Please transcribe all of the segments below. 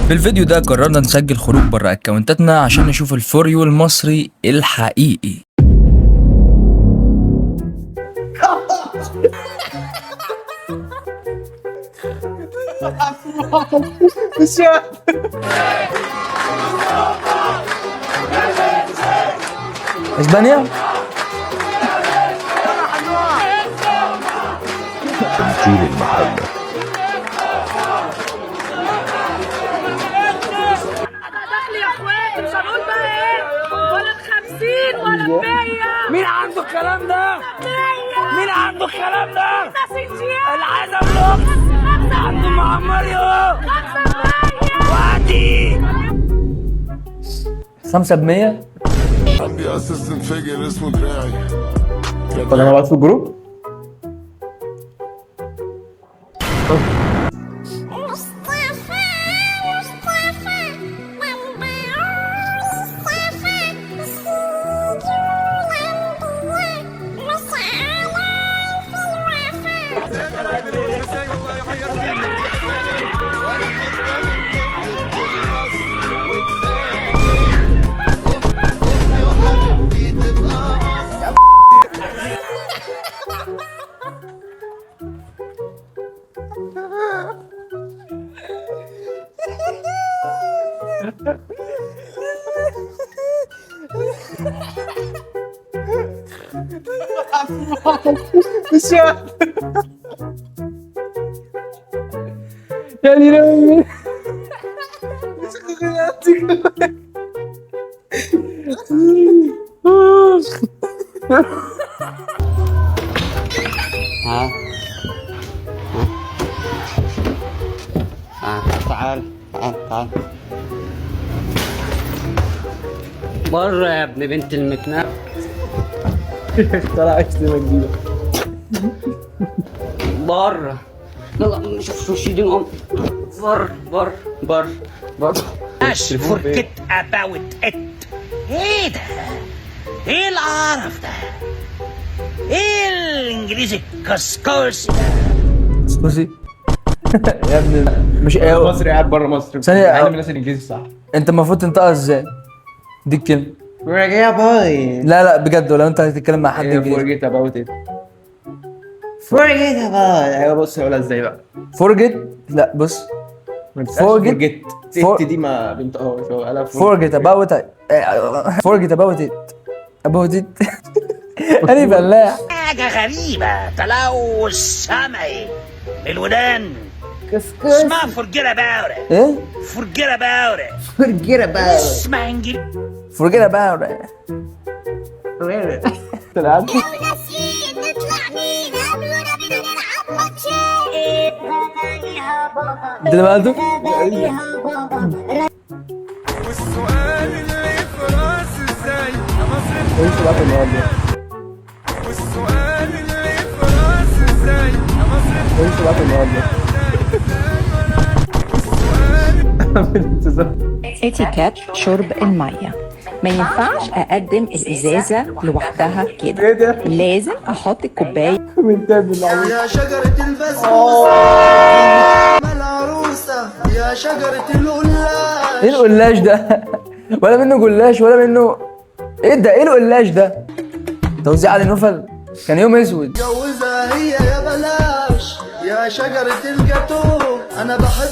في الفيديو ده قررنا نسجل خروج بره اكونتاتنا عشان نشوف الفوريو المصري الحقيقي. اسبانيا تمثيل المحلة. دخلي يا اخواتي مش هنقول بقى ايه ولا ب50 ولا ب100. مين عنده الكلام ده؟ 100 مين عنده الكلام ده؟ مسنجيات العزم لوكس عنده معمريو 500. وعدي 5 ب100. عندي اسيستنت فاجر اسمه دراعي. طب انا بعت في الجروب. يعني لو تعال بره يا ابن بنت المكنة. طلع اشتمه جديده بره يلا نشوف وش دي نقوم بره فورجيت اباوت ات. ايه ده؟ ايه القرف ده؟ ايه الانجليزي الكسكوس ده؟ سكوسي يا ابني مش مصري قاعد بره مصر. ثانية، عالم الناس الانجليزي صح. انت المفروض تنطقها ازاي؟ دي الكلمة. يا باي لا بجد، ولو انت هتتكلم مع حد انجليزي فورجيت اباوت ات. فورجيت اباوت. ايوه بص هقولها ازاي بقى. فورجيت. لا بص، فورجيت فور- ات دي ما بنطقهاش. هو قالها forget about it. forget about it. about it. انا فلاح. حاجة غريبة، تلوث سمعي الودان اسمها forget about it. ايه؟ forget about it. فورجيت اباوت. اسمها انجليزي. forget about it. طلعت انت اللي بعده؟ والسؤال اللي في راسي ازاي يا مصر ايش طلعت النهارده؟ والسؤال اللي في راسي ازاي يا مصر ايش طلعت النهارده؟ اتيكيت شرب المية. ما ينفعش اقدم الازازة لوحدها ايه كده، ده؟ لازم احط الكوباية من تاب بالله. يا شجرة البسبوسة العروسة يا شجرة القلاش. ايه القلاش ده؟ ولا منه جلاش ولا منه. ايه ده؟ ايه القلاش ده؟ توزيع على نوفل. كان يوم اسود. جوزها هي يا بلاش يا شجرة الجاتو أنا بحب.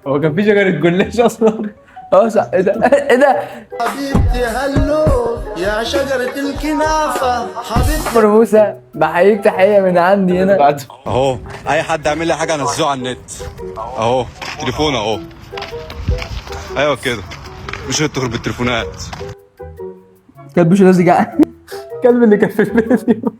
هو كان في شجرة جلاش اصلا؟ اه صح. ايه ده؟ ايه ده؟ حبيبتي هلو يا شجرة الكنافة حبيبتي. عمر موسى بحييك تحية من عندي هنا. بعد اهو اي حد يعمل لي حاجه انزله على النت اهو. تليفون اهو. ايوه كده مش هتدخل بالتليفونات. كلب مش لازق جعان. الكلب اللي كان في الفيديو.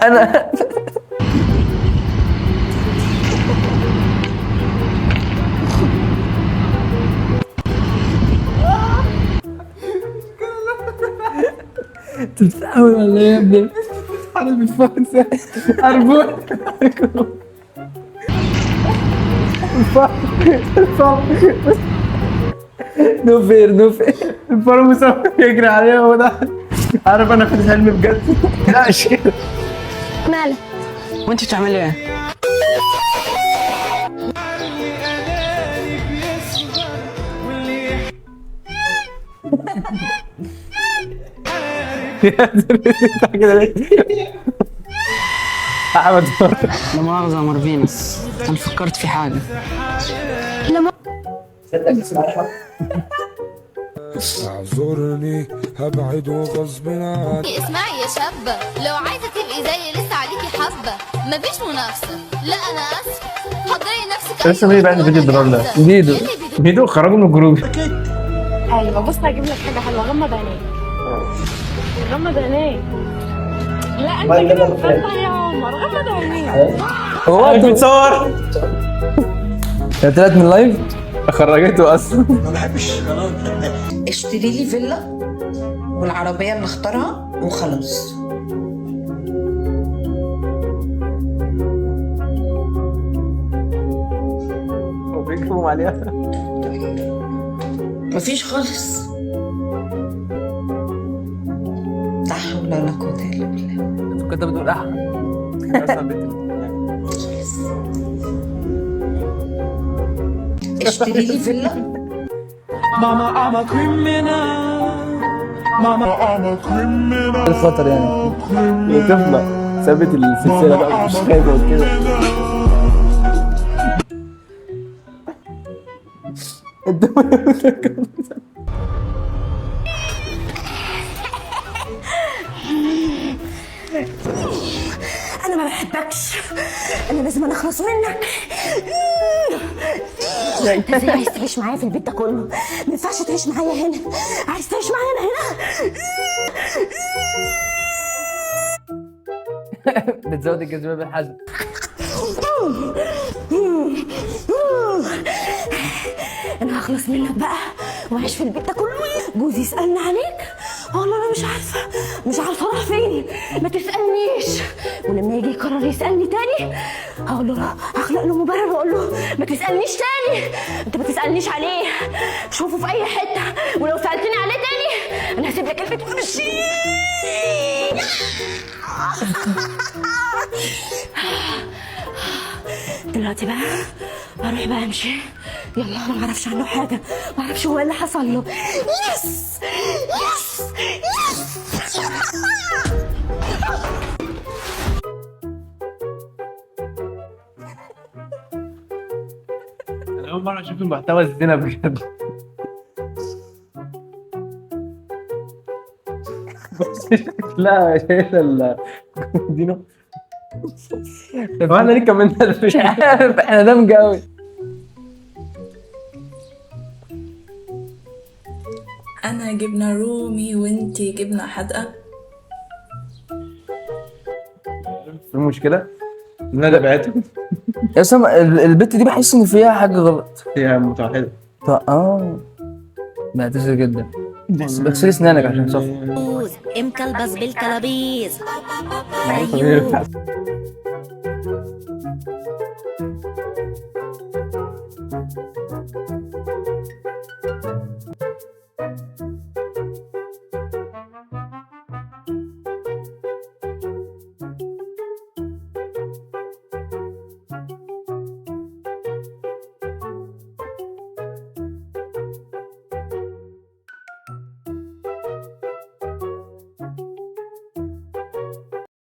انا انت بتحاول ولا ايه يا ابني؟ انا بالفرنسا ارجوك. نو فير نو فير. الفار مسافر يجري عليها هو ده. عارف انا في الحلم بجد. لا مش كده. مالك؟ وانت بتعملي ايه؟ كده ليه؟ احمد لا مؤاخذة يا مارفينس، انا فكرت في حاجة. اعذرني هبعد غصب عني. اسمعي يا شابة، لو عايزة تبقي زي لسه عليكي حبة، مفيش منافسة. لا أنا آسفة، حضري نفسك. لسه مين بقى فيديو الدرام ده؟ فيديو فيديو خرجوا من الجروب. أيوة بص هجيب لك حاجة حلوة. غمض عينيك، غمض عينيك. لا أنت كده مفلح يا عمر، غمض عينيك. هو انت بتصور؟ طلعت من لايف. خرجته اصلا. اشتري لي فيلا والعربية اللي اختارها وخلاص. وبيكتبوا عليها. مفيش خالص. لا حول ولا قوة إلا بالله. كنت بتقول اشتري لي فيلا. الخطر يعني. طفلة سابت السلسلة بقى مش خايفة وكده. أنا ما بحبكش، أنا لازم أخلص منك. أنت إزاي عايز تعيش معايا في البيت ده كله؟ ما ينفعش تعيش معايا هنا، عايز تعيش معايا أنا هنا. بتزود الجاذبيه بالحزن. أنا هخلص منك بقى وأعيش في البيت ده كله. جوزي يسألني عليك، والله أنا مش عارفة أروح فين. ما تسألنيش، ولما يجي يقرر يسألني تاني هقول له، هخلق له مبرر وأقول له ما تسألنيش تاني. أنت ما تسألنيش عليه، شوفه في أي حتة، ولو سألتني عليه تاني أنا هسيب لك البيت وأمشي. دلوقتي بقى هروح بقى امشي. يلا انا ما اعرفش عنه حاجه، ما اعرفش هو ايه اللي حصل له. يس يس يس. أنا أول مرة أشوف المحتوى الزنا بجد. بص شكلها شايلة الكومودينو. واحنا ليه كملنا؟ مش عارف، احنا دمج قوي. أنا جبنة رومي وإنتي جبنة حادقة. في مشكلة؟ إنها دبعته. يا سما البت دي بحس ان فيها حاجه غلط. هي متوحدة. بعتذر جدا، بس اغسلي اسنانك عشان صفر. مكلبس بالكلابيز.